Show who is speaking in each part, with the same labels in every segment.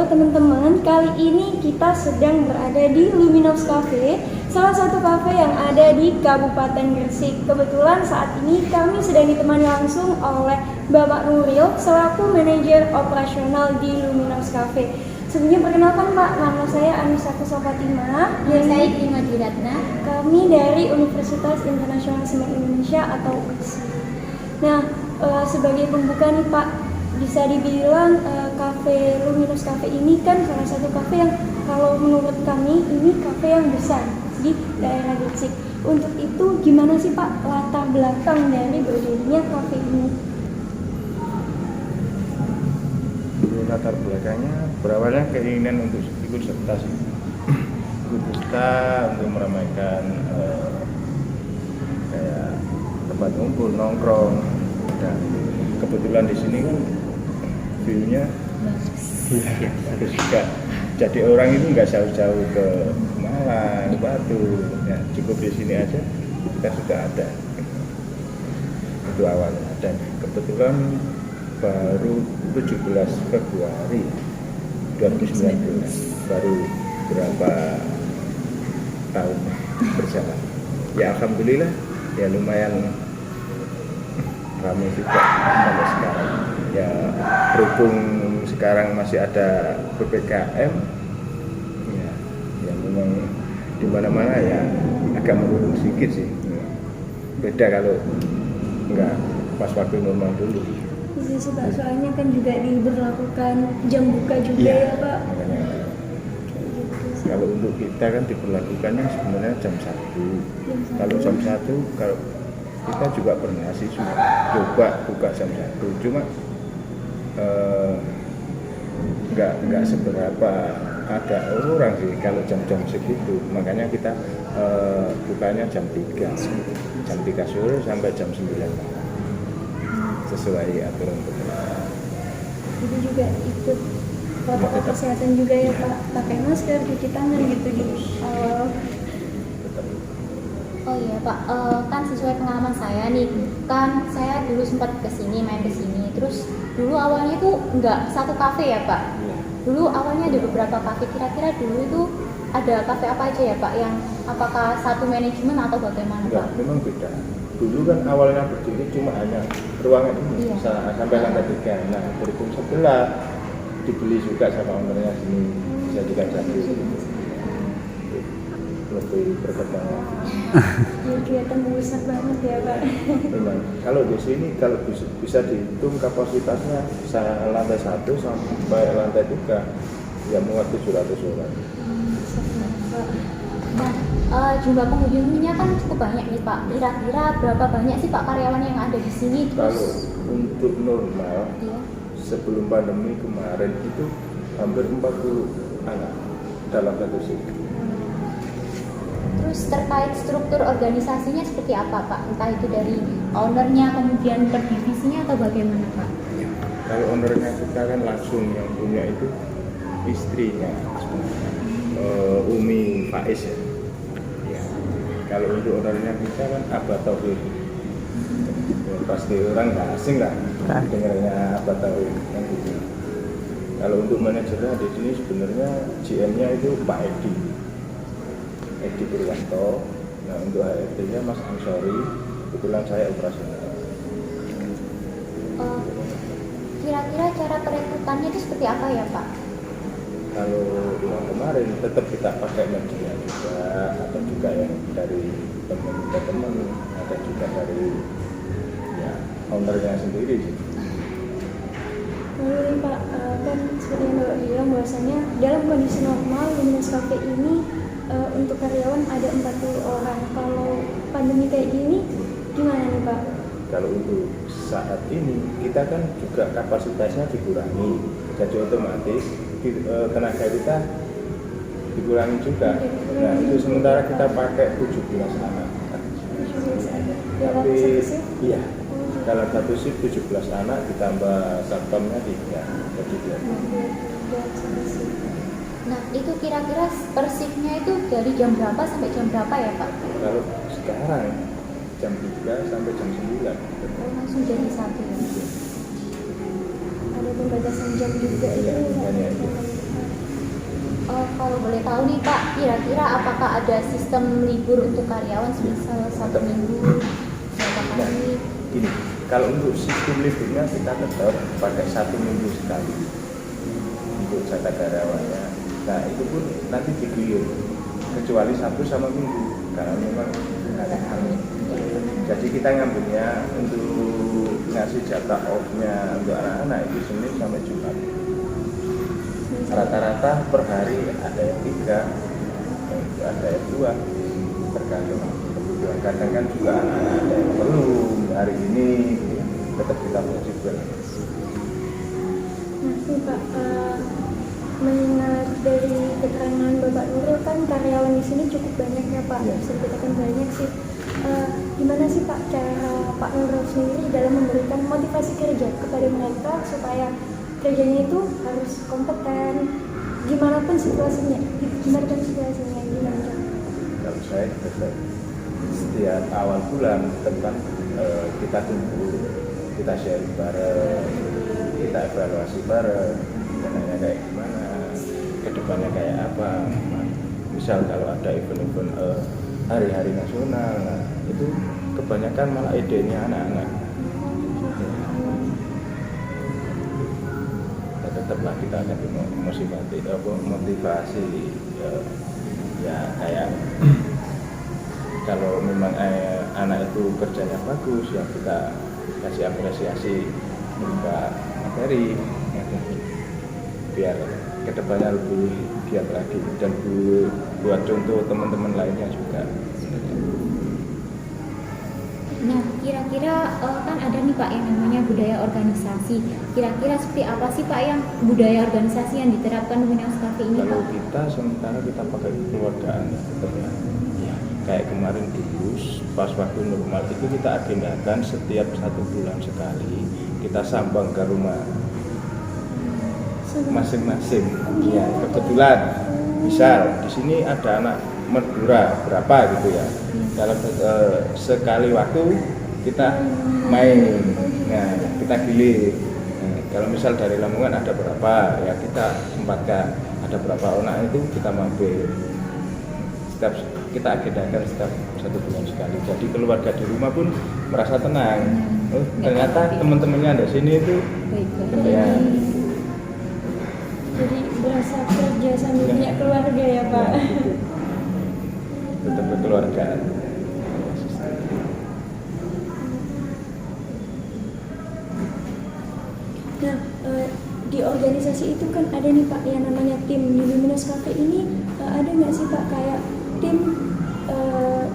Speaker 1: Halo teman-teman, kali ini kita sedang berada di Luminos Cafe, salah satu kafe yang ada di Kabupaten Gresik. Kebetulan saat ini kami sedang ditemani langsung oleh Bapak Nuril selaku manajer operasional di Luminos Cafe. Sebelumnya perkenalkan Pak, nama saya Anissa Fatimah.
Speaker 2: Dan saya Iklima Diratna.
Speaker 1: Kami dari Universitas Internasional Semen Indonesia atau UISI. Nah, sebagai pembuka nih Pak, bisa dibilang kafe Luminos Cafe ini kan salah satu kafe yang kalau menurut kami ini kafe yang besar di daerah Gresik. Untuk itu gimana sih Pak latar belakang dari berdirinya kafe ini?
Speaker 3: Latar belakangnya berawalnya keinginan untuk ikut serta sih, ikut serta untuk meramaikan kayak tempat ngumpul nongkrong, dan kebetulan di sini kan view-nya bagus juga. Jadi orang itu nggak jauh-jauh ke Malang, Batu, ya cukup di sini aja kita sudah ada. Itu awalnya, dan kebetulan baru 17 Februari 2019 baru berapa tahun berjalan. Ya alhamdulillah ya lumayan ramai juga sampai sekarang. Ya berhubung sekarang masih ada PPKM, ya memang di mana-mana ya agak menurun sedikit sih. Beda kalau nggak pas waktu normal dulu.
Speaker 1: Iya sih Pak, soalnya kan juga diberlakukan jam buka juga ya Pak.
Speaker 3: Makanya, kalau untuk kita kan diberlakukannya sebenarnya jam 1. Kalau jam 1 kalau kita juga pernah sih coba buka jam 1, cuma nggak seberapa ada orang sih kalau jam-jam segitu. Makanya kita bukanya jam 3 sore sampai jam 9 malam. Sesuai aturan pemerintah.
Speaker 1: Itu juga ikut protokol kesehatan juga ya Pak, pakai masker, cuci tangan gitu di awal.
Speaker 2: Oh iya Pak, kan sesuai pengalaman saya nih, kan saya dulu sempat main kesini, terus dulu awalnya itu nggak satu kafe ya Pak. Dulu awalnya ada beberapa kafe, kira-kira dulu itu ada kafe apa aja ya Pak, yang apakah satu manajemen atau bagaimana
Speaker 3: Enggak,
Speaker 2: Pak?
Speaker 3: memang beda. Dulu kan awalnya berdiri cuma hanya ruangan ini, sampai lantai 3. Nah, berhubung sebelah dibeli juga sama ownernya sini, bisa dikasih lebih berkembang.
Speaker 1: Ya kelihatan besar banget ya Pak.
Speaker 3: Memang kalau di sini kalau bisa dihitung kapasitasnya bisa lantai 1 sampai lantai 3 ya muat 700 orang.
Speaker 2: Nah, jumlah pengunjungnya kan cukup banyak nih Pak. Kira-kira berapa banyak sih Pak karyawan yang ada di sini?
Speaker 3: Kalau untuk normal,
Speaker 2: iya,
Speaker 3: sebelum pandemi kemarin itu hampir 40 anak dalam satu shift.
Speaker 2: Terus terkait struktur organisasinya seperti apa Pak? Entah itu dari ownernya kemudian per divisinya atau bagaimana Pak?
Speaker 3: Kalau ownernya kita kan langsung yang punya itu istrinya, Umi Faiz ya. Kalau untuk ownernya kita kan Abah Tauhid. Ya, pasti orang nggak asing lah dengarnya Abah Tauhid kan gitu. Kalau untuk manajernya di sini sebenarnya GM-nya itu Pak Edi Purwanto. Nah untuk HRD-nya Mas Ansori, kebetulan saya operasional.
Speaker 2: Kira-kira cara perekrutannya itu seperti apa ya Pak?
Speaker 3: Kalau yang kemarin tetap kita pakai media juga, ada juga yang dari teman-teman, ada juga dari ya ownernya sendiri.
Speaker 1: Lalu nih Pak, kan seperti yang Bapak bilang bahwasanya dalam kondisi normal Luminos Cafe ini untuk karyawan ada 40 orang. Kalau pandemi kayak gini gimana nih Pak?
Speaker 3: Kalau untuk saat ini kita kan juga kapasitasnya dikurangi, jadi otomatis tenaga kita dikurangi juga. Nah itu sementara kita pakai 17 anak. Tapi iya, dalam satu shift 17 anak ditambah satpamnya 3, jadi 2.
Speaker 2: Nah itu kira-kira per shift-nya itu dari jam berapa sampai jam berapa ya Pak?
Speaker 3: Kalau sekarang jam 3 sampai jam 9.
Speaker 2: Oh, langsung jadi 1 ya?
Speaker 1: Ada pembatasan jam juga
Speaker 3: Iya,
Speaker 1: ya.
Speaker 3: banyak.
Speaker 2: Kalau boleh tahu nih Pak, kira-kira apakah ada sistem libur untuk karyawan semisal 1 minggu berapa
Speaker 3: Nah,
Speaker 2: kali?
Speaker 3: gini, kalau untuk sistem liburnya kita tetap pakai 1 minggu sekali untuk jatah karyawannya. Nah itu pun nanti digilir kecuali Sabtu sama Minggu karena memang hari Kamis. Jadi kita ngambilnya untuk ngasih jatah off-nya untuk anak-anak itu Senin sampai Jumat. Rata-rata per hari ada yang 3, ada yang 2, tergantung kebutuhan. Kadang kan juga anak-anak ada yang belum hari ini tetap kita fleksibel.
Speaker 1: Nah, ini Pak, mengingat dari keterangan Bapak Nuril kan karyawan di sini cukup banyak ya Pak,
Speaker 3: Ya.
Speaker 1: bisa dikatakan banyak sih. Gimana sih Pak cara Pak Nuril sendiri dalam memberikan motivasi kerja kepada mereka supaya kerjanya itu harus kompeten, gimana pun situasinya, gimana?
Speaker 3: Kalau saya tetap setiap awal bulan tetap kita kumpul, kita sharing bareng, kita evaluasi bareng, dananya kayak gimana, kedepannya kayak apa. Misal kalau ada event-event hari-hari nasional, nah, itu kebanyakan malah idenya anak-anak. Ya, tetaplah kita akan motivasi ya kayak kalau memang anak itu kerjanya bagus ya kita kasih apresiasi berupa materi ya, biar kedepannya lebih giat lagi dan buat contoh teman-teman lainnya juga.
Speaker 2: Nah, kira-kira kan ada nih Pak yang namanya budaya organisasi. Kira-kira seperti apa sih Pak yang budaya organisasi yang diterapkan Luminous Cafe ini
Speaker 3: Kalau
Speaker 2: Pak?
Speaker 3: kita sementara kita pakai keluargaan tetap ya. Kayak kemarin dulu pas waktu normal itu kita agendakan setiap 1 bulan sekali kita sambang ke rumah masing-masing. Ya, kebetulan misal di sini ada anak Madura berapa gitu ya. Dalam sekali waktu kita main, nah kita gilir. Nah, kalau misal dari Lamongan ada berapa, ya kita sempatkan. Ada berapa orang itu kita mampir. Setiap kita agendakan setiap 1 bulan sekali. Jadi keluarga di rumah pun merasa tenang. Oh, ternyata teman-temannya di sini itu
Speaker 2: Baik-baik.
Speaker 3: ya.
Speaker 1: Jadi berasa kerja sambil punya keluarga ya Pak.
Speaker 3: Ya, gitu. Tetap berkeluarga.
Speaker 1: Nah, di organisasi itu kan ada nih Pak yang namanya tim. Di Luminous Cafe ini ada nggak sih Pak kayak tim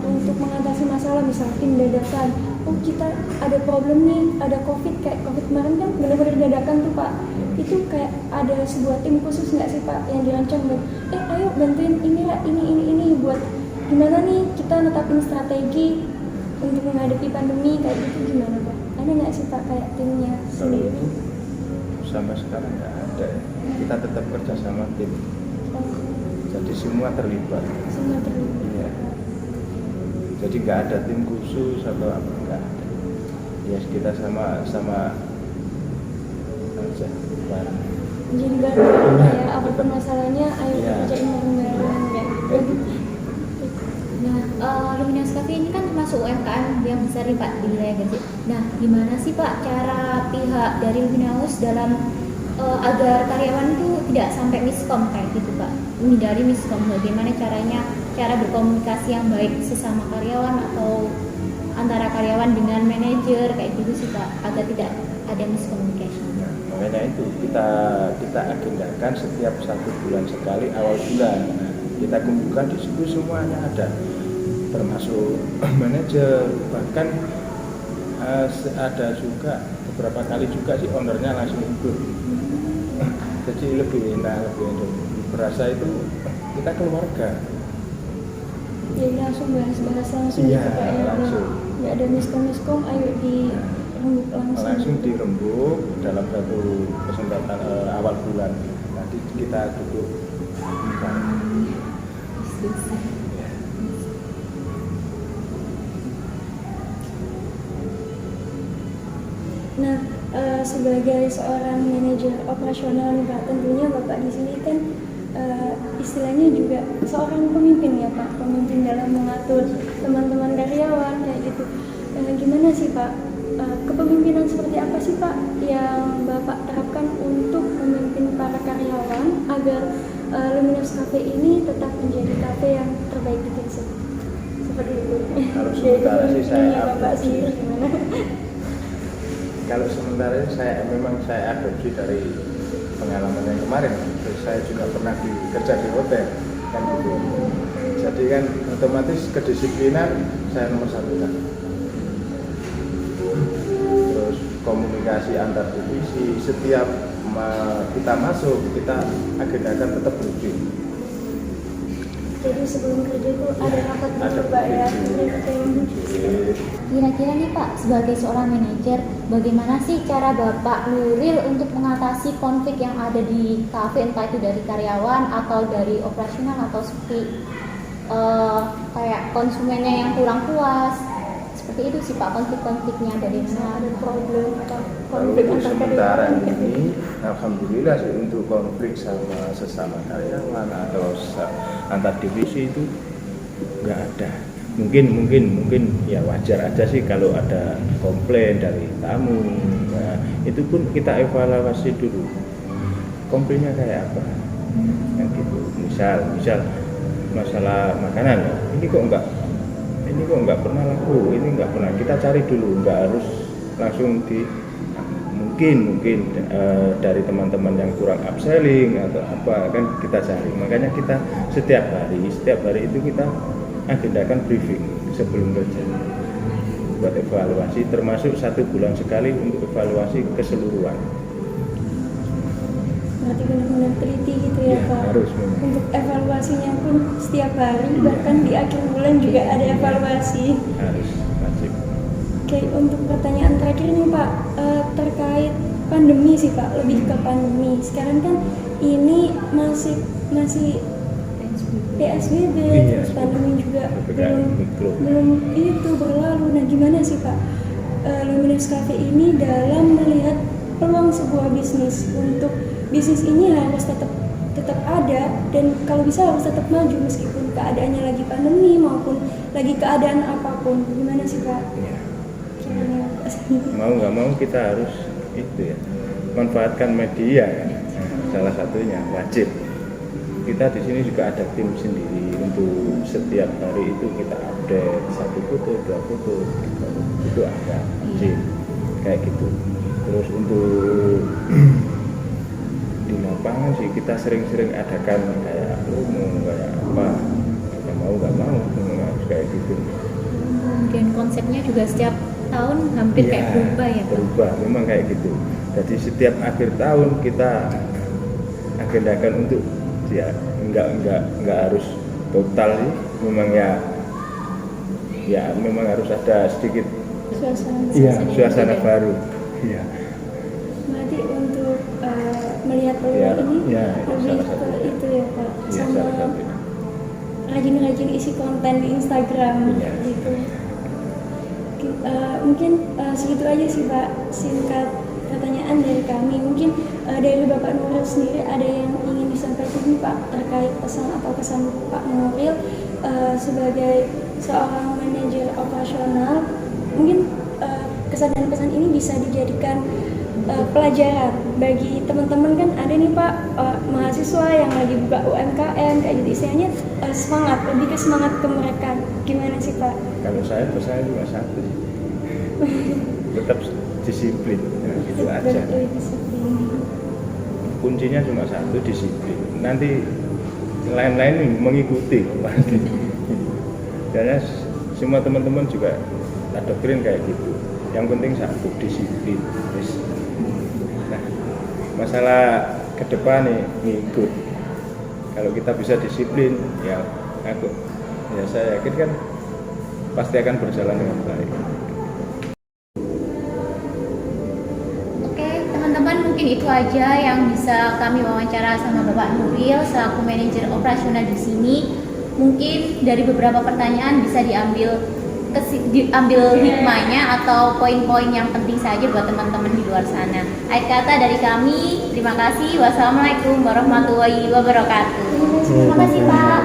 Speaker 1: untuk mengatasi masalah, misal tim dadakan. Oh kita ada problem nih, ada COVID, kayak COVID kemarin kan benar-benar dadakan tuh Pak. Itu kayak ada sebuah tim khusus nggak sih Pak yang dirancang buat, ayo bantuin inilah ini buat gimana nih kita netapin strategi untuk menghadapi pandemi kayak gitu, gimana Pak? Ada nggak sih Pak kayak timnya
Speaker 3: Kalau
Speaker 1: sendiri?
Speaker 3: itu sampai sekarang nggak ada. Kita tetap kerja sama tim.
Speaker 1: Oh,
Speaker 3: Jadi semua terlibat.
Speaker 1: semua terlibat.
Speaker 3: Iya. Jadi nggak ada tim khusus atau apa, nggak ada. Ya kita sama aja bareng.
Speaker 1: Jadi bareng ya, apapun masalahnya ayo
Speaker 3: Iya.
Speaker 1: kerjain bareng-bareng kayak gitu.
Speaker 2: Nah, Luminous Cafe ini kan termasuk UMKM yang besar nih Pak di wilayah Gresik. Nah, gimana sih Pak cara pihak dari Luminous dalam agar karyawan itu tidak sampai miskom kayak gitu Pak? Menghindari miskom, bagaimana caranya, cara berkomunikasi yang baik sesama karyawan atau antara karyawan dengan manajer kayak gitu sih Pak, agar tidak ada miscommunication.
Speaker 3: Nah, makanya itu kita agendakan setiap 1 bulan sekali awal bulan. Nah, kita kumpulkan di situ semuanya ada, termasuk manajer, bahkan ada juga beberapa kali juga si ownernya langsung ikut. Jadi lebih enak, berasa itu kita keluarga.
Speaker 1: Jadi langsung bahas-bahas langsung
Speaker 3: Iya,
Speaker 1: gitu Pak ya.
Speaker 3: langsung.
Speaker 1: Nggak ada miskom, ayo dirembuk langsung.
Speaker 3: Langsung dirembuk dalam satu kesempatan awal bulan. Nanti kita duduk bareng.
Speaker 2: Diskusi.
Speaker 3: Ya.
Speaker 1: Nah, sebagai seorang manajer operasional nih Pak, tentunya Bapak di sini kan istilahnya juga seorang pemimpin ya Pak, pemimpin dalam mengatur teman-teman karyawan kayak gitu. Gimana sih Pak, kepemimpinan seperti apa sih Pak yang Bapak terapkan untuk memimpin para karyawan agar Luminous Cafe ini tetap menjadi kafe yang terbaik di Gresik? Seperti itu.
Speaker 3: Kalau sementara sih saya
Speaker 1: Bapak sendiri gimana?
Speaker 3: Kalau sementara ini memang saya adopsi dari pengalaman yang kemarin. Terus saya juga pernah kerja di hotel kan gitu. Jadi kan otomatis kedisiplinan saya nomor satu kan. Terus komunikasi antar divisi, setiap kita masuk kita agendakan tetap briefing.
Speaker 1: Jadi sebelum kerja itu ada rapat dulu Pak ya, briefing.
Speaker 2: Kira-kira nih Pak, sebagai seorang manajer, bagaimana sih cara Bapak Nuril untuk mengatasi konflik yang ada di kafe, entah itu dari karyawan atau dari operasional atau seperti kayak konsumennya yang kurang puas, seperti itu sih Pak, konflik-konfliknya dari mana?
Speaker 1: Ada problem atau
Speaker 3: Kalau
Speaker 1: konflik
Speaker 3: untuk
Speaker 1: antar
Speaker 3: sementara
Speaker 1: karyawan?
Speaker 3: ini, alhamdulillah sih untuk konflik sama sesama karyawan atau antar divisi itu nggak ada. Mungkin ya wajar aja sih kalau ada komplain dari tamu. Nah, itu pun kita evaluasi dulu. Komplainnya kayak apa? Yang gitu. Misal masalah makanan, ini kok nggak pernah laku, ini nggak pernah. Kita cari dulu, nggak harus langsung mungkin dari teman-teman yang kurang upselling atau apa kan kita cari. Makanya kita setiap hari itu kita agendakan briefing sebelum kerja buat evaluasi, termasuk 1 bulan sekali untuk evaluasi keseluruhan.
Speaker 1: Berarti benar-benar teliti gitu ya,
Speaker 3: Ya,
Speaker 1: Pak.
Speaker 3: harus memang.
Speaker 1: Untuk evaluasinya pun setiap hari, bahkan di akhir bulan juga ada evaluasi.
Speaker 3: Harus wajib.
Speaker 1: Oke, untuk pertanyaan terakhir nih Pak, terkait pandemi sih Pak, lebih ke pandemi. Sekarang kan ini masih PSBB,
Speaker 3: Iya,
Speaker 1: terus pandemi juga
Speaker 3: PPKM mikro.
Speaker 1: belum itu berlalu. Nah, gimana sih Pak Luminous Cafe ini dalam melihat peluang sebuah bisnis, untuk bisnis ini harus tetap ada dan kalau bisa harus tetap maju meskipun keadaannya lagi pandemi maupun lagi keadaan apapun. Gimana sih Pak?
Speaker 3: Ya.
Speaker 1: Gimana Pak?
Speaker 3: Mau nggak mau kita harus itu ya, manfaatkan media kan. Nah, salah satunya wajib. Kita di sini juga ada tim sendiri untuk setiap hari itu kita update 1 foto, 2 foto, itu ada wajib kayak gitu. Terus untuk di lapangan sih kita sering-sering adakan kayak umum kayak apa, nggak mau harus kayak gitu.
Speaker 2: Dan konsepnya juga setiap tahun hampir kayak berubah ya Pak?
Speaker 3: Berubah, memang kayak gitu. Jadi setiap akhir tahun kita agendakan untuk ya nggak harus total sih, memang ya memang harus ada sedikit suasana baru. Iya.
Speaker 1: Berarti untuk melihat peluang
Speaker 3: Ya,
Speaker 1: ini
Speaker 3: ya,
Speaker 1: lebih
Speaker 3: salah
Speaker 1: ke
Speaker 3: satunya.
Speaker 1: itu ya Pak,
Speaker 3: Iya,
Speaker 1: sama
Speaker 3: salah satunya.
Speaker 1: rajin-rajin isi konten di Instagram
Speaker 3: Iya.
Speaker 1: gitu. Mungkin segitu aja sih Pak, singkat pertanyaan dari kami. Mungkin dari Bapak Nuril sendiri ada yang ingin disampaikan nih Pak terkait pesan atau kesan Pak Nuril sebagai seorang manajer operasional. Mungkin kesan dan pesan ini bisa dijadikan pelajaran bagi teman-teman. Kan ada nih Pak mahasiswa yang lagi buka UMKM kayak gitu, istilahnya semangat, lebih ke semangat ke mereka. Gimana sih Pak?
Speaker 3: Kalau saya pesannya cuma satu sih. Tetap disiplin, ya, gitu aja.
Speaker 1: Lebih disiplin.
Speaker 3: Kuncinya cuma satu, disiplin. Nanti lain-lain mengikuti pasti. Karena semua teman-teman juga adopterin kayak gitu. Yang penting satu, disiplin. Nah, masalah ke depan nih ngikut. Kalau kita bisa disiplin, ya saya yakin kan pasti akan berjalan dengan baik.
Speaker 2: Oke, teman-teman, mungkin itu aja yang bisa kami wawancara sama Bapak Nuril selaku manajer operasional di sini. Mungkin dari beberapa pertanyaan bisa diambil diambil hikmahnya atau poin-poin yang penting saja buat teman-teman di luar sana. Akhir kata dari kami, terima kasih. Wassalamualaikum warahmatullahi wabarakatuh. Terima kasih Pak.